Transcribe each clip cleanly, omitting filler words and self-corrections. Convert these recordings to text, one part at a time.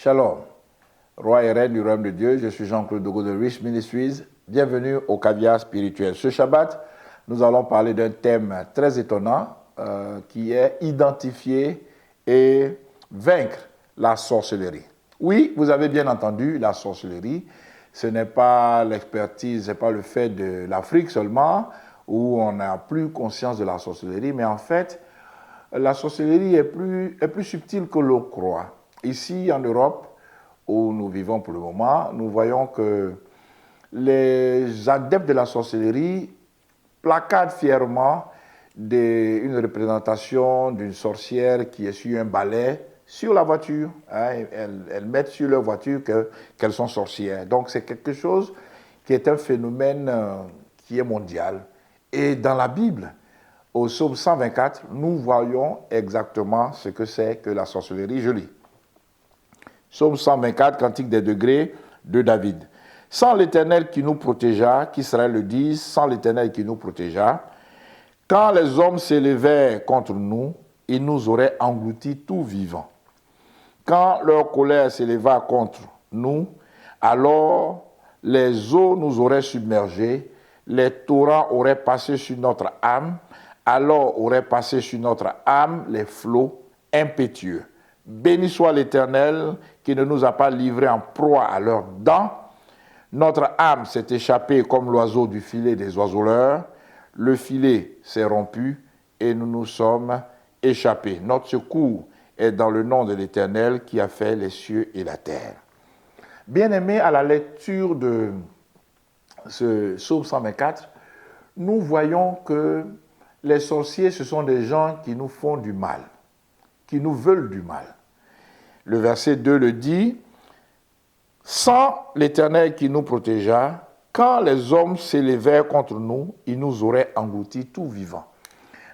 Shalom, roi et reine du royaume de Dieu, je suis Jean-Claude Dogo de Rich Ministries. Bienvenue au Caviar spirituel. Ce Shabbat, nous allons parler d'un thème très étonnant qui est identifier et vaincre la sorcellerie. Oui, vous avez bien entendu, la sorcellerie, ce n'est pas l'expertise, ce n'est pas le fait de l'Afrique seulement, où on n'a plus conscience de la sorcellerie, mais en fait, la sorcellerie est plus subtile que l'on croit. Ici, en Europe, où nous vivons pour le moment, nous voyons que les adeptes de la sorcellerie placardent fièrement une représentation d'une sorcière qui est sur un balai sur la voiture. Elles mettent sur leur voiture qu'elles sont sorcières. Donc c'est quelque chose qui est un phénomène qui est mondial. Et dans la Bible, au psaume 124, nous voyons exactement ce que c'est que la sorcellerie. Je lis. Psaume 124, Cantique des degrés de David. Sans l'Éternel qui nous protégea, qu'Israël le dise, sans l'Éternel qui nous protégea, quand les hommes s'élevaient contre nous, ils nous auraient engloutis tout vivants. Quand leur colère s'éleva contre nous, alors les eaux nous auraient submergés, les torrents auraient passé sur notre âme, alors auraient passé sur notre âme les flots impétueux. Béni soit l'Éternel qui ne nous a pas livrés en proie à leurs dents. Notre âme s'est échappée comme l'oiseau du filet des oiseleurs. Le filet s'est rompu et nous nous sommes échappés. Notre secours est dans le nom de l'Éternel qui a fait les cieux et la terre. Bien-aimés, à la lecture de ce psaume 124, nous voyons que les sorciers, ce sont des gens qui nous font du mal, qui nous veulent du mal. Le verset 2 le dit, « Sans l'Éternel qui nous protégea, quand les hommes s'élevèrent contre nous, ils nous auraient engloutis tout vivants. »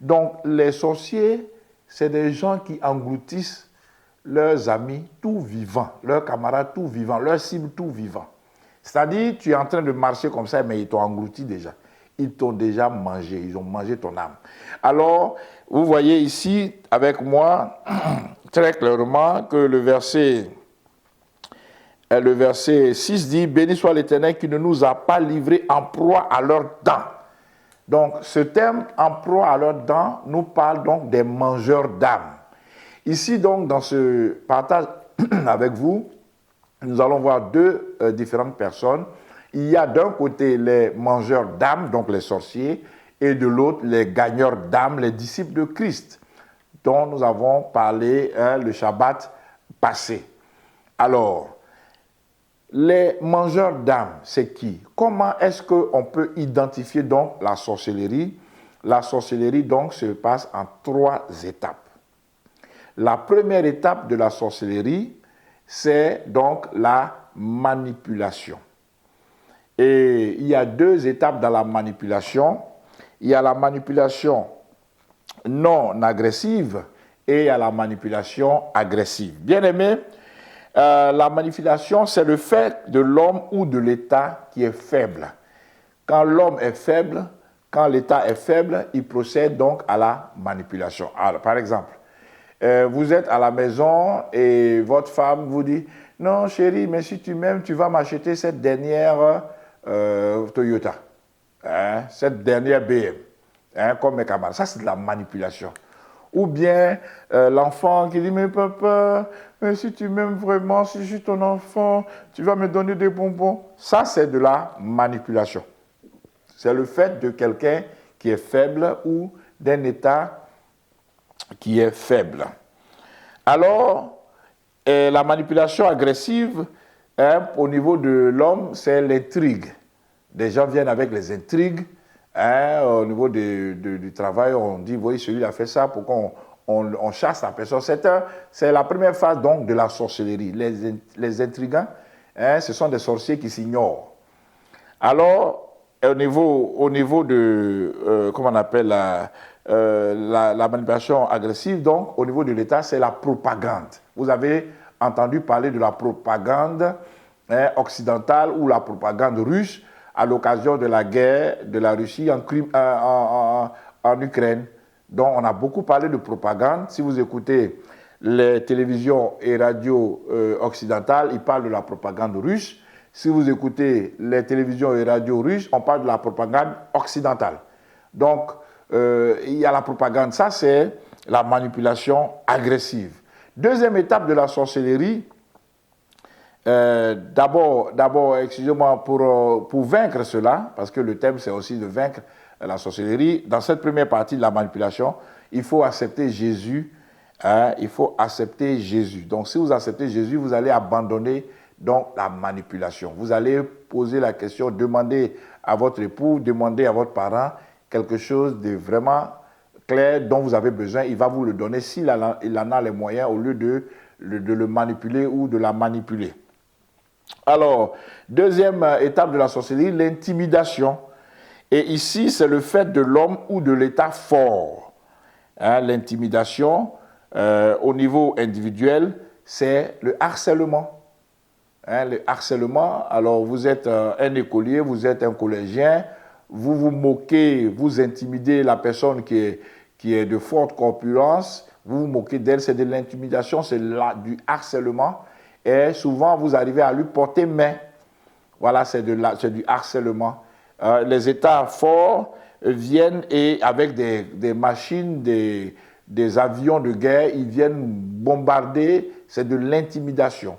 Donc, les sorciers, c'est des gens qui engloutissent leurs amis tout vivants, leurs camarades tout vivants, leurs cibles tout vivants. C'est-à-dire, tu es en train de marcher comme ça, mais ils t'ont englouti déjà. Ils t'ont déjà mangé, ils ont mangé ton âme. Alors, vous voyez ici, avec moi, très clairement, que le verset 6 dit « Béni soit l'Éternel qui ne nous a pas livrés en proie à leurs dents ». Donc, ce terme « en proie à leurs dents » nous parle donc des mangeurs d'âmes. Ici, donc, dans ce partage avec vous, nous allons voir deux différentes personnes. Il y a d'un côté les mangeurs d'âmes, donc les sorciers, et de l'autre les gagneurs d'âmes, les disciples de Christ, dont nous avons parlé le Shabbat passé. Alors, les mangeurs d'âmes, c'est qui? Comment est-ce qu'on peut identifier donc la sorcellerie? La sorcellerie donc se passe en 3 étapes. La première étape de la sorcellerie, c'est donc la manipulation. Et il y a 2 étapes dans la manipulation. Il y a la manipulation non agressive et il y a la manipulation agressive. Bien aimé, la manipulation, c'est le fait de l'homme ou de l'État qui est faible. Quand l'homme est faible, quand l'État est faible, il procède donc à la manipulation. Alors, par exemple, vous êtes à la maison et votre femme vous dit « Non, chérie, mais si tu m'aimes, tu vas m'acheter cette dernière Toyota, cette dernière BM, comme mes camarades. » Ça, c'est de la manipulation. Ou bien l'enfant qui dit « Mais papa, mais si tu m'aimes vraiment, si je suis ton enfant, tu vas me donner des bonbons. » Ça, c'est de la manipulation. C'est le fait de quelqu'un qui est faible ou d'un État qui est faible. Alors, la manipulation agressive, au niveau de l'homme, c'est l'intrigue. Des gens viennent avec les intrigues. Au niveau du travail, on dit, oui, celui-là a fait ça, pourquoi on chasse la personne. C'est la première phase donc de la sorcellerie. Les intrigants, ce sont des sorciers qui s'ignorent. Alors, au niveau de, comment on appelle la manipulation agressive, donc, au niveau de l'État, c'est la propagande. Vous avez entendu parler de la propagande occidentale ou la propagande russe à l'occasion de la guerre de la Russie en Ukraine. Donc, on a beaucoup parlé de propagande. Si vous écoutez les télévisions et radios occidentales, ils parlent de la propagande russe. Si vous écoutez les télévisions et radios russes, on parle de la propagande occidentale. Donc, il y a la propagande, ça c'est la manipulation agressive. Deuxième étape de la sorcellerie, d'abord, excusez-moi, pour vaincre cela, parce que le thème c'est aussi de vaincre la sorcellerie, dans cette première partie de la manipulation, il faut accepter Jésus. Il faut accepter Jésus. Donc, si vous acceptez Jésus, vous allez abandonner donc la manipulation. Vous allez poser la question, demander à votre époux, demander à votre parent quelque chose de vraiment clair dont vous avez besoin. Il va vous le donner s'il en a les moyens au lieu de le manipuler ou de la manipuler. Alors, deuxième étape de la sorcellerie, l'intimidation. Et ici, c'est le fait de l'homme ou de l'État fort. L'intimidation, au niveau individuel, c'est le harcèlement. Le harcèlement, alors vous êtes un écolier, vous êtes un collégien, vous vous moquez, vous intimidez la personne qui est de forte corpulence, vous vous moquez d'elle, c'est de l'intimidation, c'est du harcèlement. Et souvent, vous arrivez à lui porter main. Voilà, c'est du harcèlement. Les États forts viennent et avec des machines, des avions de guerre, ils viennent bombarder, c'est de l'intimidation.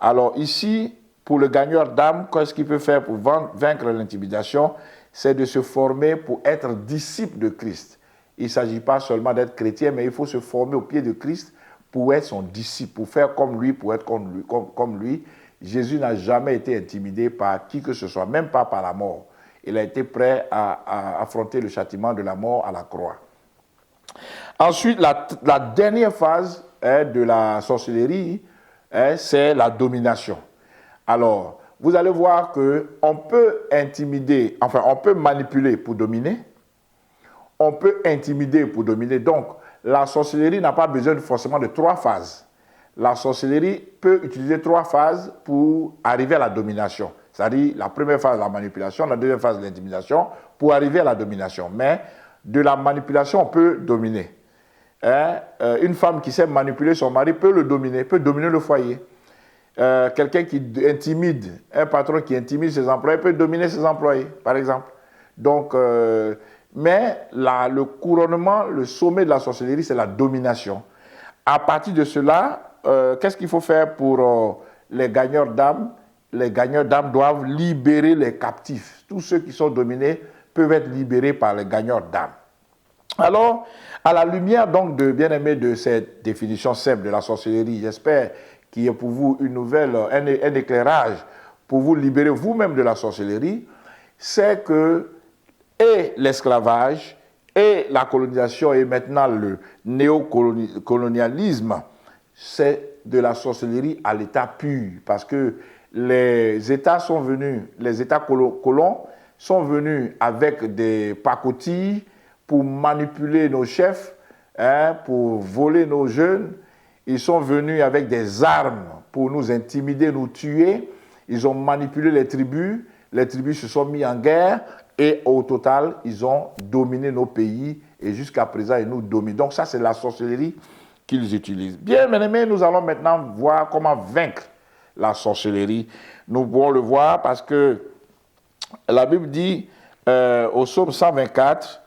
Alors ici, pour le gagneur d'âme, qu'est-ce qu'il peut faire pour vaincre l'intimidation? C'est de se former pour être disciple de Christ. Il ne s'agit pas seulement d'être chrétien, mais il faut se former au pied de Christ pour être son disciple, pour faire comme lui, pour être comme lui. Jésus n'a jamais été intimidé par qui que ce soit, même pas par la mort. Il a été prêt à affronter le châtiment de la mort à la croix. Ensuite, la dernière phase de la sorcellerie, c'est la domination. Alors, vous allez voir qu'on peut intimider, enfin, on peut manipuler pour dominer, on peut intimider pour dominer. Donc, la sorcellerie n'a pas besoin forcément de 3 phases. La sorcellerie peut utiliser 3 phases pour arriver à la domination. C'est-à-dire la première phase, la manipulation, la deuxième phase, l'intimidation, pour arriver à la domination. Mais de la manipulation, on peut dominer. Une femme qui sait manipuler son mari peut le dominer, peut dominer le foyer. Quelqu'un qui intimide, un patron qui intimide ses employés peut dominer ses employés, par exemple. Donc, mais le couronnement, le sommet de la sorcellerie, c'est la domination. À partir de cela, qu'est-ce qu'il faut faire pour les gagneurs d'âme? Les gagneurs d'âme doivent libérer les captifs. Tous ceux qui sont dominés peuvent être libérés par les gagneurs d'âme. Alors, à la lumière donc de cette définition simple de la sorcellerie, j'espère qu'il y a pour vous une nouvelle, un éclairage pour vous libérer vous-même de la sorcellerie, c'est que et l'esclavage et la colonisation et maintenant le néocolonialisme, c'est de la sorcellerie à l'état pur, parce que les États sont venus, les États colons sont venus avec des pacotilles pour manipuler nos chefs, pour voler nos jeunes. Ils sont venus avec des armes pour nous intimider, nous tuer. Ils ont manipulé les tribus se sont mis en guerre et au total, ils ont dominé nos pays et jusqu'à présent, ils nous dominent. Donc ça, c'est la sorcellerie qu'ils utilisent. Bien, mes amis, nous allons maintenant voir comment vaincre la sorcellerie. Nous pouvons le voir parce que la Bible dit au psaume 124,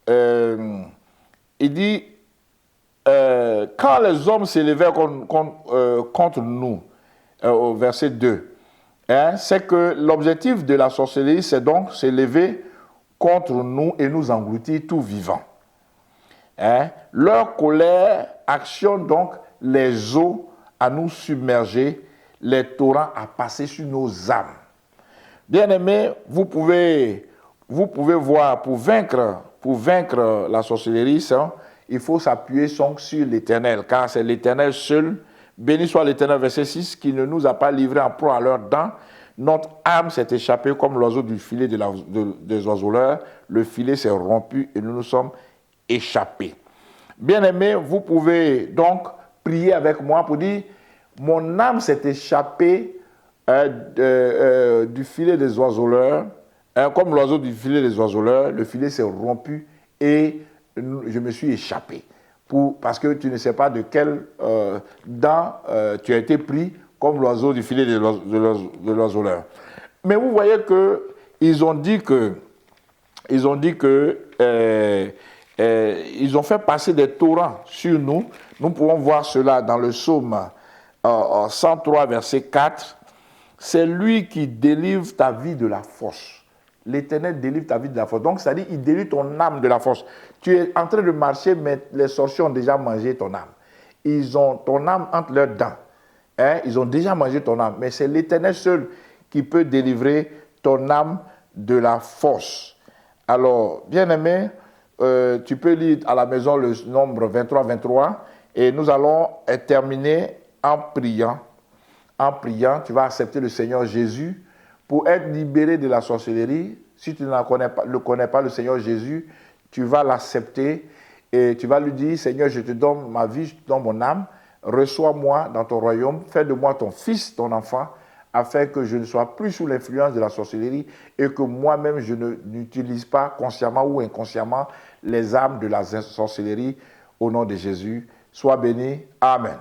il dit quand les hommes s'élevèrent contre nous, au verset 2, c'est que l'objectif de la sorcellerie, c'est donc s'élever contre nous et nous engloutir tout vivant. Leur colère actionne donc les eaux à nous submerger, les torrents à passer sur nos âmes. Bien-aimés, vous pouvez voir, pour vaincre la sorcellerie, il faut s'appuyer sur l'Éternel, car c'est l'Éternel seul. Béni soit l'Éternel, verset 6, qui ne nous a pas livrés en proie à leurs dents. Notre âme s'est échappée comme l'oiseau du filet des oiseleurs. Le filet s'est rompu et nous nous sommes échappés. Bien-aimés, vous pouvez donc prier avec moi pour dire « Mon âme s'est échappée du filet des oiseleurs, comme l'oiseau du filet des oiseleurs, le filet s'est rompu et je me suis échappé. » parce que tu ne sais pas de quel dent tu as été pris comme l'oiseau du filet de l'oiseleur. Mais vous voyez qu'ils ont dit que ils ont fait passer des torrents sur nous. Nous pouvons voir cela dans le psaume 103, verset 4. C'est lui qui délivre ta vie de la force. L'Éternel délivre ta vie de la force. Donc, ça dit, il délivre ton âme de la force. Tu es en train de marcher, mais les sorciers ont déjà mangé ton âme. Ils ont ton âme entre leurs dents. Hein? Ils ont déjà mangé ton âme. Mais c'est l'Éternel seul qui peut délivrer ton âme de la force. Alors, bien-aimé, tu peux lire à la maison le nombre 23-23 et nous allons terminer en priant. En priant, tu vas accepter le Seigneur Jésus pour être libéré de la sorcellerie. Si tu ne connais pas le Seigneur Jésus, tu vas l'accepter et tu vas lui dire, Seigneur, je te donne ma vie, je te donne mon âme, reçois-moi dans ton royaume, fais de moi ton fils, ton enfant, afin que je ne sois plus sous l'influence de la sorcellerie et que moi-même je n'utilise pas consciemment ou inconsciemment les armes de la sorcellerie. Au nom de Jésus, sois béni. Amen.